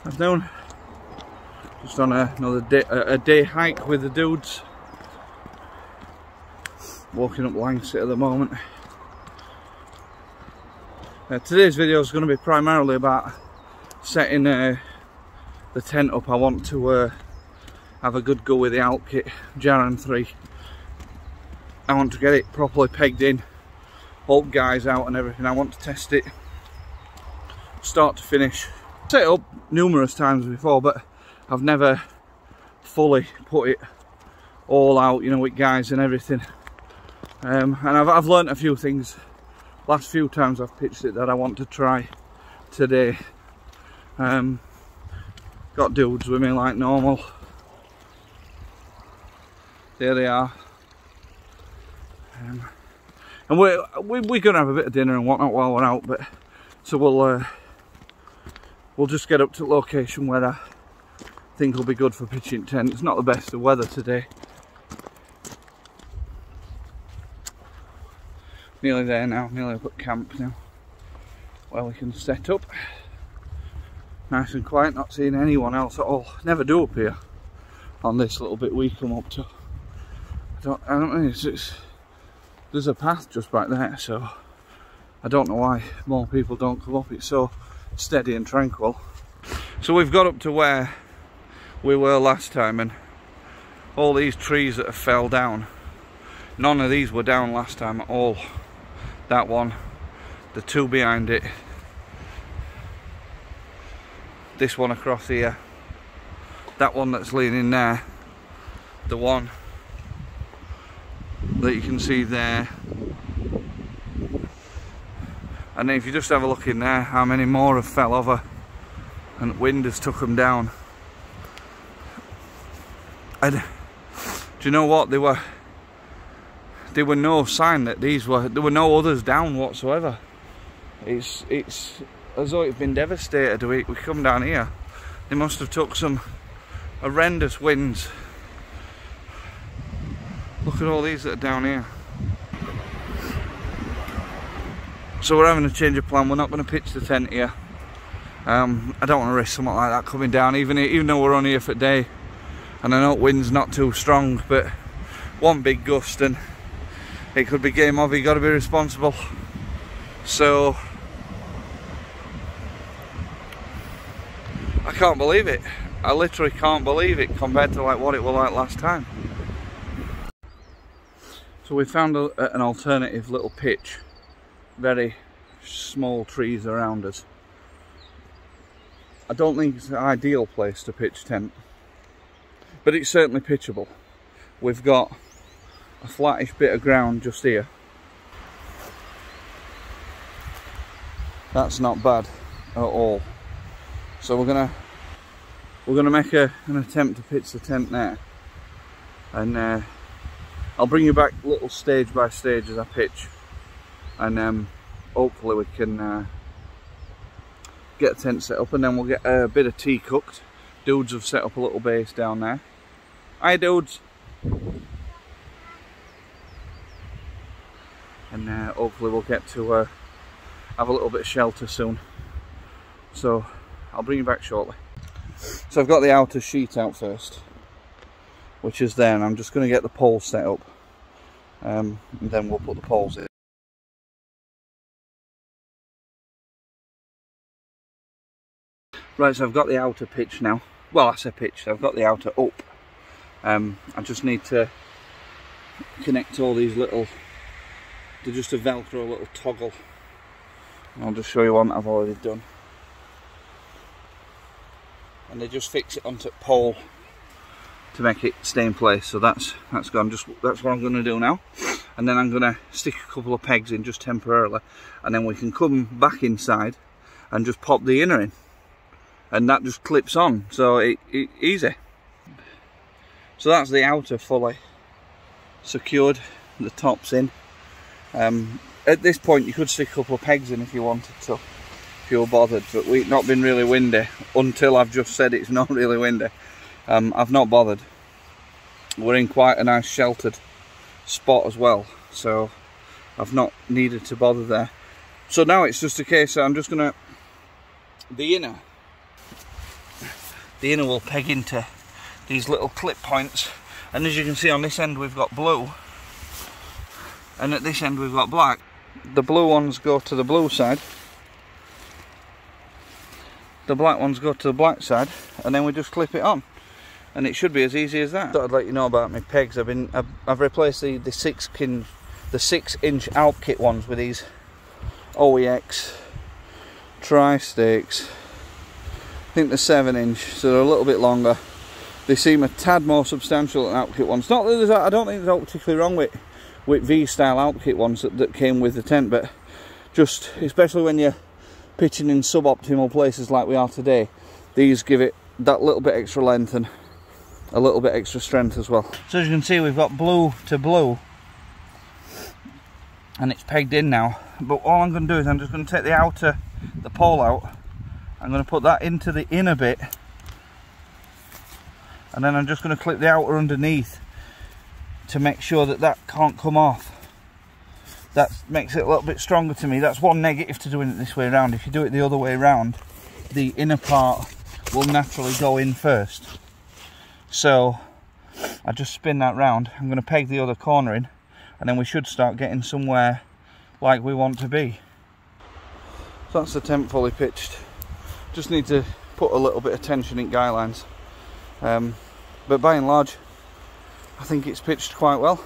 Afternoon. Just on another day hike with the dudes. Walking up Langsett at the moment. Today's video is going to be primarily about setting the tent up. I want to have a good go with the Alpkit Jaran3. I want to get it properly pegged in, bolt guys out and everything. I want to test it start to finish. Set it up numerous times before, but I've never fully put it all out, you know, with guys and everything. And I've learnt a few things last few times I've pitched it that I want to try today. Got dudes with me like normal. There they are. And we're gonna have a bit of dinner and whatnot while we're out, but so we'll just get up to the location where I think will be good for pitching tent. It's not the best of weather today. Nearly there now, nearly up at camp now, where we can set up. Nice and quiet, not seeing anyone else at all. Never do up here on this little bit we come up to. I don't know, there's a path just back there, so I don't know why more people don't come up. It's so steady and tranquil. So we've got up to where we were last time, and all these trees that have fell down, none of these were down last time at all. That one, the two behind it, this one across here, that one that's leaning there, the one that you can see there, and then if you just have a look in there, how many more have fell over and wind has took them down. And do you know what, there were no sign that there were no others down whatsoever. It's as though it's been devastated. We come down here, they must have took some horrendous winds. Look at all these that are down here. So we're having a change of plan. We're not going to pitch the tent here. I don't want to risk something like that coming down, even though we're only here for a day. And I know wind's not too strong, but one big gust and it could be game over. You got to be responsible. So I can't believe it. I literally can't believe it compared to like what it was like last time. So we found an alternative little pitch. Very small trees around us. I don't think it's the ideal place to pitch tent, but it's certainly pitchable. We've got a flattish bit of ground just here. That's not bad at all. So we're gonna make an attempt to pitch the tent there, and I'll bring you back little stage by stage as I pitch, and hopefully we can get the tent set up, and then we'll get a bit of tea cooked. Dudes have set up a little base down there. Hi dudes. And hopefully we'll get to have a little bit of shelter soon. So I'll bring you back shortly. So I've got the outer sheet out first, which is there, and I'm just going to get the pole set up, and then we'll put the poles in. Right, so I've got the outer pitch now. Well, I say pitch, I've got the outer up. I just need to connect all these little, they're just a Velcro little toggle. I'll just show you one that I've already done. And they just fix it onto the pole to make it stay in place. So that's gone. That's what I'm going to do now. And then I'm going to stick a couple of pegs in just temporarily, and then we can come back inside and just pop the inner in, and that just clips on. So easy. So that's the outer fully secured. The top's in. At this point you could stick a couple of pegs in if you wanted to, if you were bothered, but we've not been really windy until I've just said it's not really windy. I've not bothered. We're in quite a nice sheltered spot as well, so I've not needed to bother there. So now it's just a case that I'm just gonna, the inner the inner will peg into these little clip points, and as you can see on this end we've got blue, and at this end we've got black. The blue ones go to the blue side, the black ones go to the black side, and then we just clip it on, and it should be as easy as that. Thought I'd let you know about my pegs. I've replaced the 6-inch Alpkit ones with these OEX tri-stakes. I think they're 7-inch, so they're a little bit longer. They seem a tad more substantial than Alpkit ones. Not that I don't think there's particularly wrong with V-style Alpkit ones that came with the tent, but just especially when you're pitching in suboptimal places like we are today, these give it that little bit extra length and a little bit extra strength as well. So as you can see, we've got blue to blue, and it's pegged in now. But all I'm going to do is I'm just going to take the pole out. I'm going to put that into the inner bit, and then I'm just going to clip the outer underneath to make sure that that can't come off. That makes it a little bit stronger to me. That's one negative to doing it this way around. If you do it the other way around, the inner part will naturally go in first. So I just spin that round. I'm going to peg the other corner in, and then we should start getting somewhere like we want to be. So that's the tent fully pitched. Just need to put a little bit of tension in guy lines. But by and large, I think it's pitched quite well.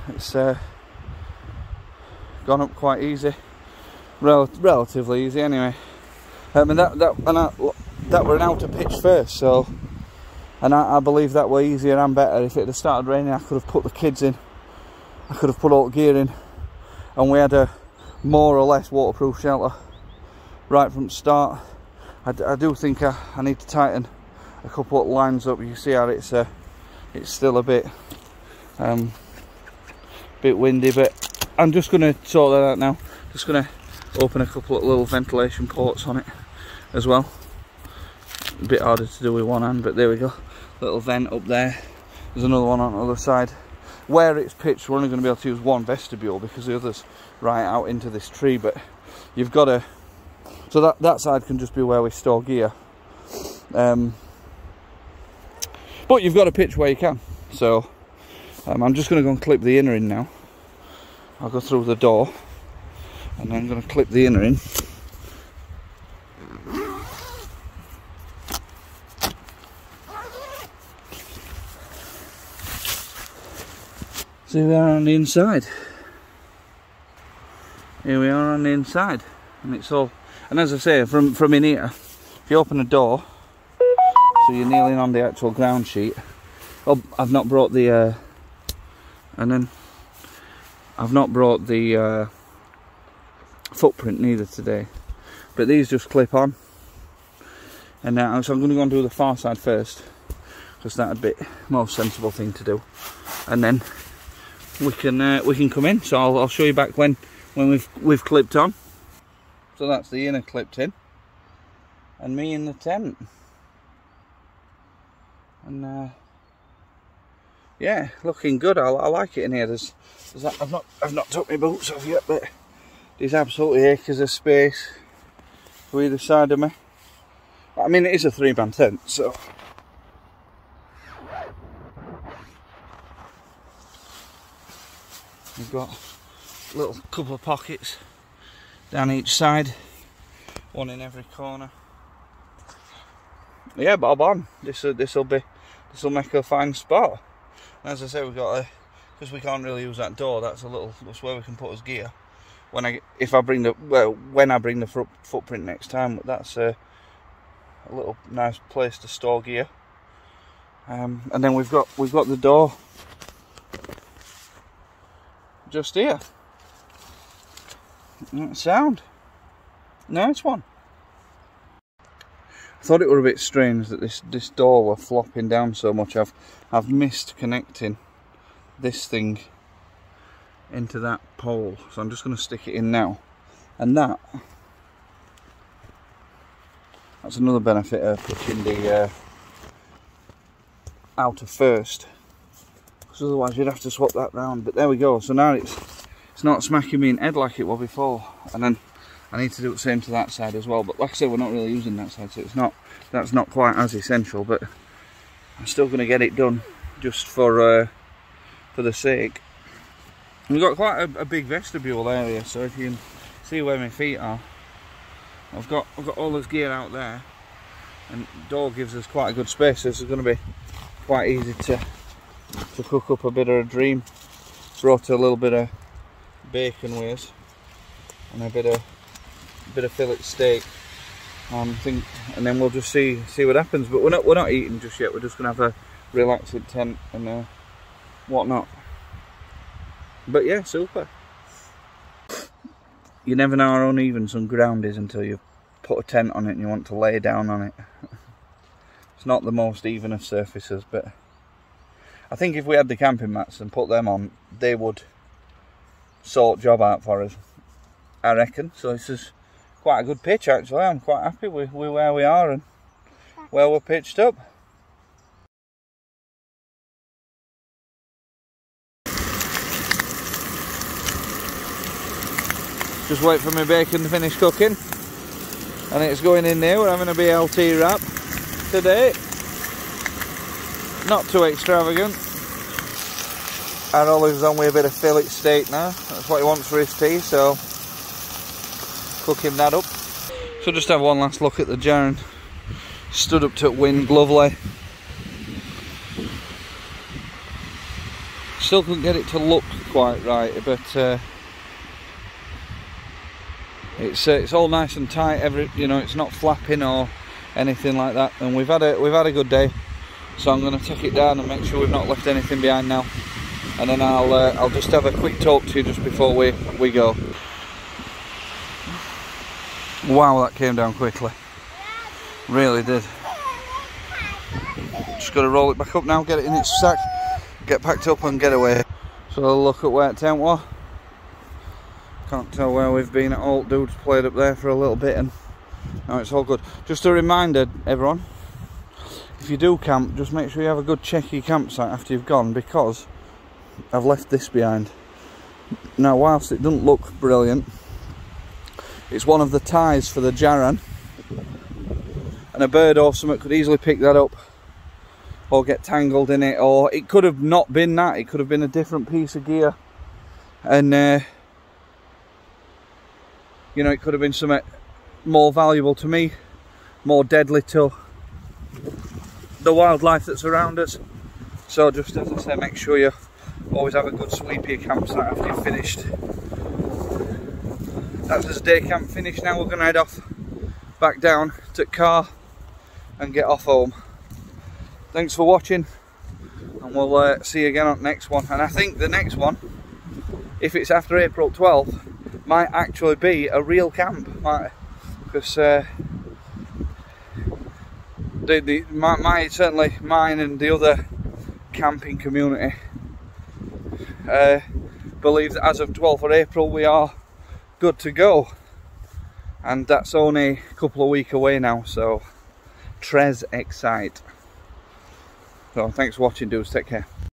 It's gone up quite easy, relatively easy anyway. And that were an outer pitch first, so, and I believe that were easier and better. If it had started raining, I could have put the kids in, I could have put all the gear in, and we had a more or less waterproof shelter right from the start. I do think I need to tighten a couple of lines up. You see how it's still a bit windy, but I'm just going to sort that out now. Just going to open a couple of little ventilation ports on it as well. A bit harder to do with one hand, but there we go. Little vent up there. There's another one on the other side. Where it's pitched, we're only going to be able to use one vestibule because the other's right out into this tree, but you've got to, so that side can just be where we store gear. But you've got to pitch where you can. So I'm just going to go and clip the inner in now. I'll go through the door, and then I'm going to clip the inner in. So here we are on the inside. Here we are on the inside, and it's all. And as I say, from in here, if you open the door, so you're kneeling on the actual ground sheet. Oh, I've not brought the footprint neither today, but these just clip on. And now, so I'm going to go and do the far side first, because that's a bit more sensible thing to do, and then we can come in. So I'll show you back when we've clipped on. So that's the inner clipped in, and me in the tent, and yeah, looking good. I like it in here. I've not took my boots off yet, but there's absolutely acres of space to either side of me. I mean, it is a 3-man tent, so we've got a little couple of pockets down each side, one in every corner. Yeah, bob on. This'll make a fine spot. And as I say, we've got because we can't really use that door. That's where we can put his gear. When I bring the footprint next time, that's a little nice place to store gear. And then we've got the door just here. Sound nice one. I thought it were a bit strange that this door were flopping down so much. I've missed connecting this thing into that pole, so I'm just going to stick it in now. And that's another benefit of putting the outer first, because otherwise you'd have to swap that round. But there we go. So now it's not smacking me in the head like it was before. And then I need to do the same to that side as well, but like I said, we're not really using that side, so that's not quite as essential, but I'm still going to get it done just for the sake. We've got quite a big vestibule area, so if you can see where my feet are, I've got all this gear out there, and the door gives us quite a good space, so this is going to be quite easy to cook up a bit of a dream. Brought a little bit of bacon with us, and a bit of fillet steak, and then we'll just see what happens. But we're not eating just yet. We're just gonna have a relaxing tent and whatnot. But yeah, super. You never know how uneven some ground is until you put a tent on it and you want to lay down on it. It's not the most even of surfaces, but I think if we had the camping mats and put them on, they would sort job out for us, I reckon. So this is quite a good pitch actually. I'm quite happy with where we are and where we're pitched up. Just wait for my bacon to finish cooking, and it's going in there. We're having a BLT wrap today. Not too extravagant. And Ollie's on with a bit of fillet steak now. That's what he wants for his tea, so cooking that up. So just have one last look at the Jaran. Stood up to wind, lovely. Still couldn't get it to look quite right, but it's all nice and tight. It's not flapping or anything like that. And we've had a good day. So I'm going to take it down and make sure we've not left anything behind now. And then I'll just have a quick talk to you just before we go. Wow, that came down quickly. Really did. Just got to roll it back up now, get it in its sack, get packed up and get away. So look at where tent was. Can't tell where we've been at all. Dude's played up there for a little bit and now it's all good. Just a reminder, everyone, if you do camp, just make sure you have a good check of your campsite after you've gone, because I've left this behind. Now, whilst it doesn't look brilliant, it's one of the ties for the Jaran, and a bird or something could easily pick that up or get tangled in it, or it could have not been that, it could have been a different piece of gear, and it could have been something more valuable to me, more deadly to the wildlife that's around us. So just as I say, make sure you always have a good sweep of your campsite after you've finished. That's this day camp finished. Now we're going to head off back down to the car and get off home. Thanks for watching, and we'll see you again on the next one. And I think the next one, if it's after April 12th, might actually be a real camp, because certainly mine and the other camping community believe that as of 12th of April we are good to go, and that's only a couple of weeks away now, so très excite. So thanks for watching, dudes, take care.